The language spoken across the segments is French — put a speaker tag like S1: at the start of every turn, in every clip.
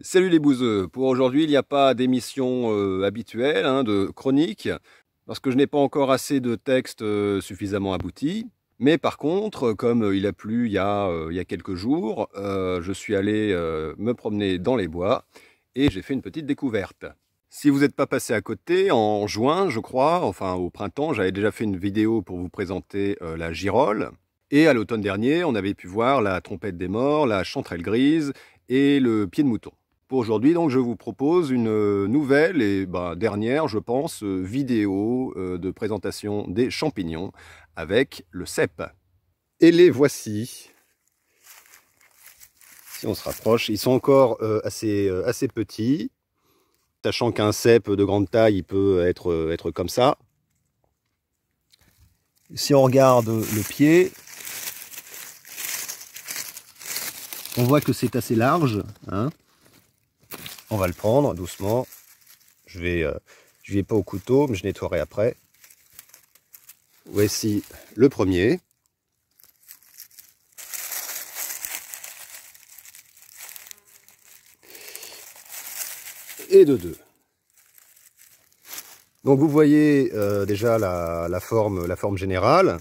S1: Salut les bouseux, pour aujourd'hui il n'y a pas d'émission habituelle, de chronique, parce que je n'ai pas encore assez de textes suffisamment aboutis. Mais par contre, comme il a plu il y a quelques jours, je suis allé me promener dans les bois et j'ai fait une petite découverte. Si vous n'êtes pas passé à côté, en juin je crois, enfin au printemps, j'avais déjà fait une vidéo pour vous présenter la girole. Et à l'automne dernier, on avait pu voir la trompette des morts, la chanterelle grise et le pied de mouton. Pour aujourd'hui, donc, je vous propose une nouvelle et dernière, je pense, vidéo de présentation des champignons avec le cèpe. Et les voici. Si on se rapproche, ils sont encore assez petits, sachant qu'un cèpe de grande taille, il peut être comme ça. Si on regarde le pied, on voit que c'est assez large, hein. On va le prendre doucement. Je vais pas au couteau, mais je nettoierai après. Voici le premier. Et de deux. Donc vous voyez déjà la forme générale.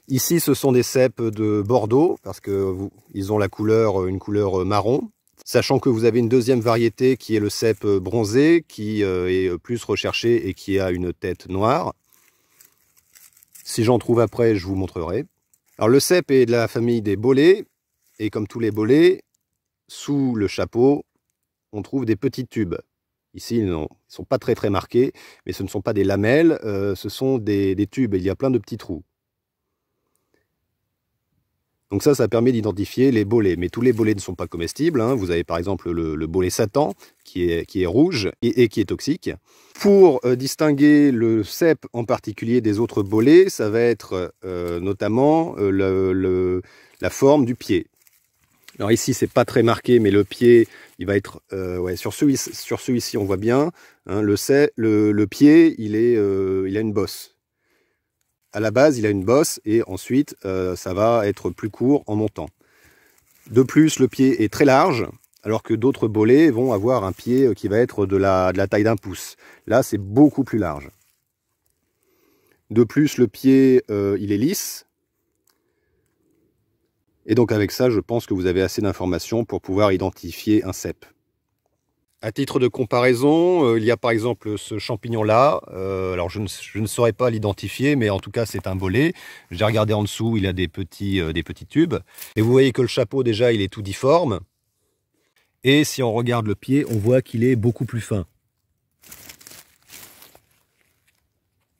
S1: Ici, ce sont des cèpes de Bordeaux, parce qu'ils ont une couleur marron. Sachant que vous avez une deuxième variété qui est le cèpe bronzé, qui est plus recherché et qui a une tête noire. Si j'en trouve après, je vous montrerai. Alors le cèpe est de la famille des bolets, et comme tous les bolets, sous le chapeau, on trouve des petits tubes. Ici, ils ne sont pas très marqués, mais ce ne sont pas des lamelles, ce sont des tubes, il y a plein de petits trous. Donc ça permet d'identifier les bolets. Mais tous les bolets ne sont pas comestibles, hein. Vous avez par exemple le bolet Satan, qui est rouge et qui est toxique. Pour distinguer le cèpe en particulier des autres bolets, ça va être notamment la forme du pied. Alors ici, c'est pas très marqué, mais le pied, il va être... sur celui-ci, on voit bien, hein, le pied, il a une bosse. À la base, il a une bosse et ensuite, ça va être plus court en montant. De plus, le pied est très large, alors que d'autres bolets vont avoir un pied qui va être de la taille d'un pouce. Là, c'est beaucoup plus large. De plus, le pied, il est lisse. Et donc avec ça, je pense que vous avez assez d'informations pour pouvoir identifier un cèpe. À titre de comparaison, il y a par exemple ce champignon-là. Alors je ne saurais pas l'identifier, mais en tout cas c'est un bolet. J'ai regardé en dessous, il a des petits tubes. Et vous voyez que le chapeau déjà, il est tout difforme. Et si on regarde le pied, on voit qu'il est beaucoup plus fin.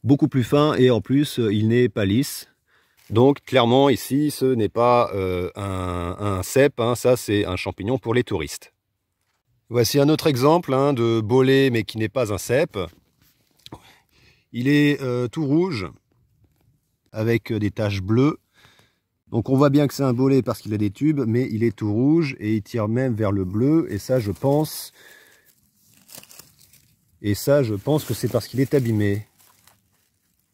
S1: Beaucoup plus fin et en plus, il n'est pas lisse. Donc clairement ici, ce n'est pas un cèpe, hein, ça c'est un champignon pour les touristes. Voici un autre exemple de bolet mais qui n'est pas un cèpe. Il est tout rouge avec des taches bleues. Donc on voit bien que c'est un bolet parce qu'il a des tubes, mais il est tout rouge et il tire même vers le bleu. Et ça je pense que c'est parce qu'il est abîmé.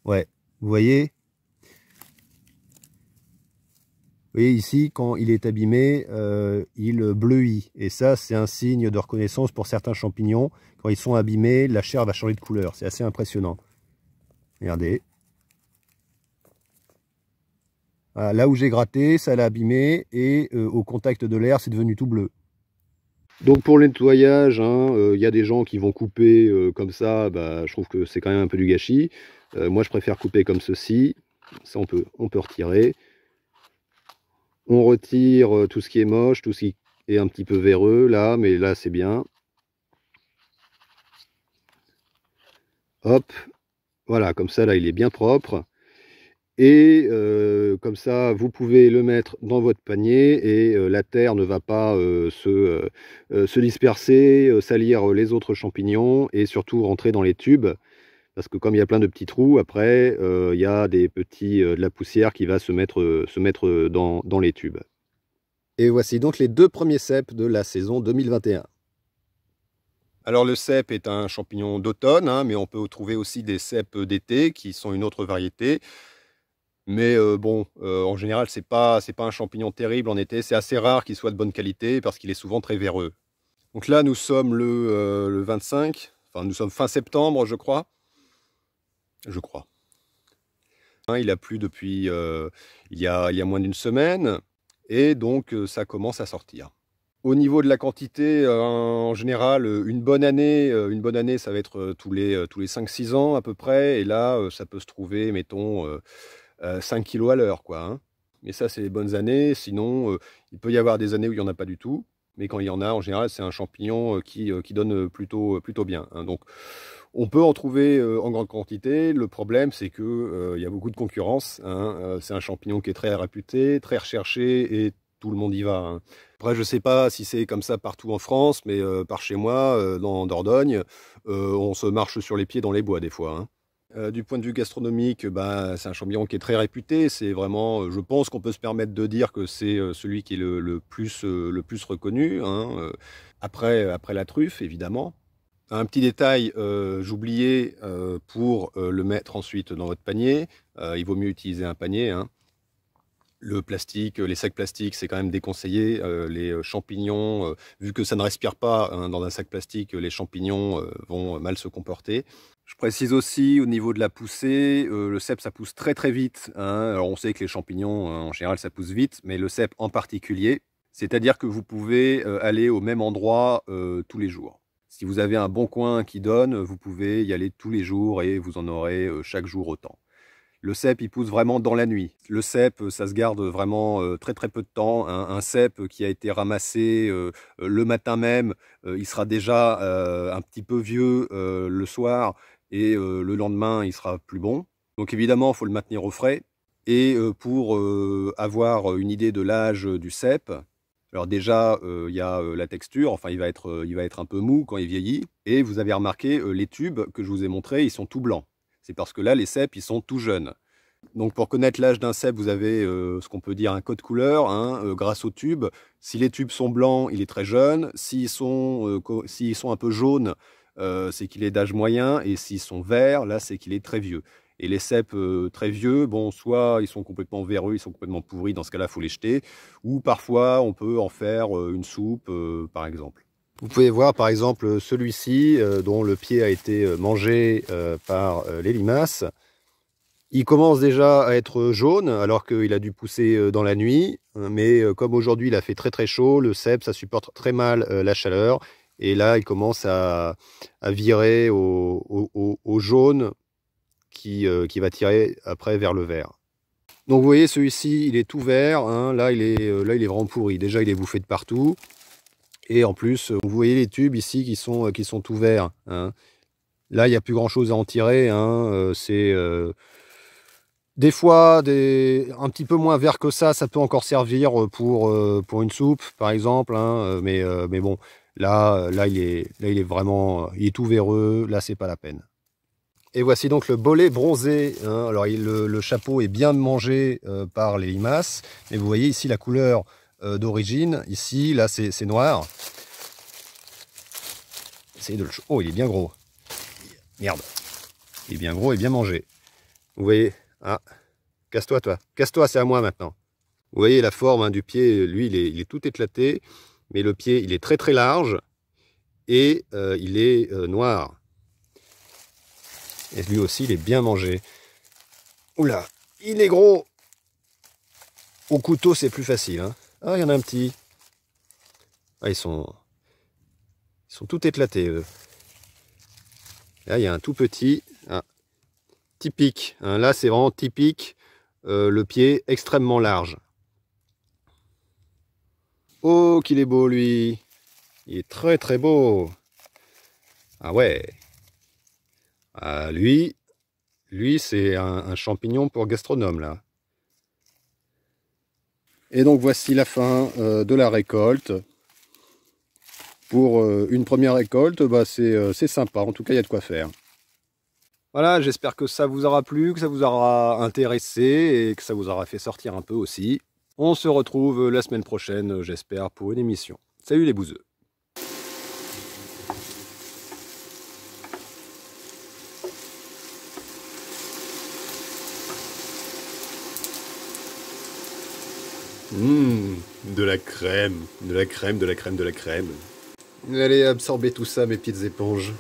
S1: Ouais, vous voyez? Vous voyez ici, quand il est abîmé, il bleuit. Et ça, c'est un signe de reconnaissance pour certains champignons. Quand ils sont abîmés, la chair va changer de couleur. C'est assez impressionnant. Regardez. Voilà, là où j'ai gratté, ça l'a abîmé. Et au contact de l'air, c'est devenu tout bleu. Donc pour le nettoyage, il y a des gens qui vont couper comme ça. Je trouve que c'est quand même un peu du gâchis. Moi, je préfère couper comme ceci. Ça, on peut retirer. On retire tout ce qui est moche, tout ce qui est un petit peu véreux là, mais là c'est bien. Hop, voilà, comme ça là il est bien propre. Et comme ça vous pouvez le mettre dans votre panier et la terre ne va pas se disperser, salir les autres champignons et surtout rentrer dans les tubes. Parce que comme il y a plein de petits trous, après il y a de la poussière qui va se mettre dans les tubes. Et voici donc les deux premiers cèpes de la saison 2021. Alors le cèpe est un champignon d'automne, mais on peut trouver aussi des cèpes d'été qui sont une autre variété. Mais en général, c'est pas un champignon terrible en été. C'est assez rare qu'il soit de bonne qualité parce qu'il est souvent très véreux. Donc là, nous sommes le 25, enfin nous sommes fin septembre, je crois. Je crois. Il a plu depuis il y a moins d'une semaine, et donc ça commence à sortir. Au niveau de la quantité, en général, une bonne année, ça va être tous les 5-6 ans à peu près, et là, ça peut se trouver, mettons, 5 kilos à l'heure, quoi, hein. Mais ça, c'est les bonnes années. Sinon, il peut y avoir des années où il n'y en a pas du tout. Mais quand il y en a, en général, c'est un champignon qui donne plutôt bien, hein. Donc, on peut en trouver en grande quantité. Le problème, c'est qu'il y a beaucoup de concurrence, hein. C'est un champignon qui est très réputé, très recherché, et tout le monde y va, hein. Après, je ne sais pas si c'est comme ça partout en France, mais par chez moi, dans Dordogne, on se marche sur les pieds dans les bois des fois, hein. Du point de vue gastronomique, bah, c'est un champignon qui est très réputé. C'est vraiment, je pense qu'on peut se permettre de dire que c'est celui qui est le plus reconnu, hein, après la truffe, évidemment. Un petit détail, j'oubliais, pour le mettre ensuite dans votre panier, il vaut mieux utiliser un panier, hein. Le plastique, les sacs plastiques, c'est quand même déconseillé. Les champignons, vu que ça ne respire pas, hein, dans un sac plastique, les champignons vont mal se comporter. Je précise aussi au niveau de la poussée, le cèpe ça pousse très très vite, hein. Alors on sait que les champignons en général ça pousse vite, mais le cèpe en particulier, c'est-à-dire que vous pouvez aller au même endroit tous les jours. Si vous avez un bon coin qui donne, vous pouvez y aller tous les jours et vous en aurez chaque jour autant. Le cèpe, il pousse vraiment dans la nuit. Le cèpe, ça se garde vraiment très très peu de temps. Un cèpe qui a été ramassé le matin même, il sera déjà un petit peu vieux le soir, et le lendemain, il sera plus bon. Donc évidemment, il faut le maintenir au frais. Et pour avoir une idée de l'âge du cèpe, alors déjà, il y a la texture, enfin il va être un peu mou quand il vieillit. Et vous avez remarqué, les tubes que je vous ai montrés, ils sont tout blancs. C'est parce que là, les cèpes, ils sont tout jeunes. Donc pour connaître l'âge d'un cèpe, vous avez ce qu'on peut dire un code couleur, hein, grâce aux tubes. Si les tubes sont blancs, il est très jeune. S'ils sont un peu jaunes, c'est qu'il est d'âge moyen. Et s'ils sont verts, là, c'est qu'il est très vieux. Et les cèpes très vieux, bon, soit ils sont complètement véreux, ils sont complètement pourris, dans ce cas-là, il faut les jeter. Ou parfois, on peut en faire une soupe, par exemple. Vous pouvez voir par exemple celui-ci dont le pied a été mangé par les limaces. Il commence déjà à être jaune alors qu'il a dû pousser dans la nuit. Mais comme aujourd'hui il a fait très très chaud, le cèpe ça supporte très mal la chaleur. Et là il commence à virer au jaune qui va tirer après vers le vert. Donc vous voyez celui-ci il est tout vert, hein. Là il est vraiment pourri. Déjà il est bouffé de partout. Et en plus, vous voyez les tubes ici qui sont tout verts, hein. Là, il n'y a plus grand-chose à en tirer, hein. C'est des fois un petit peu moins vert que ça peut encore servir pour une soupe, par exemple, hein. Mais bon, là, il est vraiment, il est tout véreux. Là, c'est pas la peine. Et voici donc le bolet bronzé, hein. Alors, le chapeau est bien mangé par les limaces, mais vous voyez ici la couleur d'origine. Ici, là, c'est noir. Essayez de le... Oh, il est bien gros. Merde. Il est bien gros et bien mangé. Vous voyez? Ah, casse-toi, toi. Casse-toi, c'est à moi maintenant. Vous voyez la forme, hein, du pied, lui, il est tout éclaté. Mais le pied, il est très très large. Et il est noir. Et lui aussi, il est bien mangé. Oula, il est gros. Au couteau, c'est plus facile, hein. Ah, il y en a un petit. Ah, ils sont tout éclatés, eux. Là, il y a un tout petit. Ah, typique, hein. Là, c'est vraiment typique. Le pied extrêmement large. Oh, qu'il est beau, lui. Il est très, très beau. Ah ouais. Ah, lui c'est un champignon pour gastronome, là. Et donc, voici la fin de la récolte. Pour une première récolte, bah, c'est sympa. En tout cas, il y a de quoi faire. Voilà, j'espère que ça vous aura plu, que ça vous aura intéressé et que ça vous aura fait sortir un peu aussi. On se retrouve la semaine prochaine, j'espère, pour une émission. Salut les bouseux! De la crème, de la crème, de la crème, de la crème. Allez, absorbez tout ça, mes petites éponges.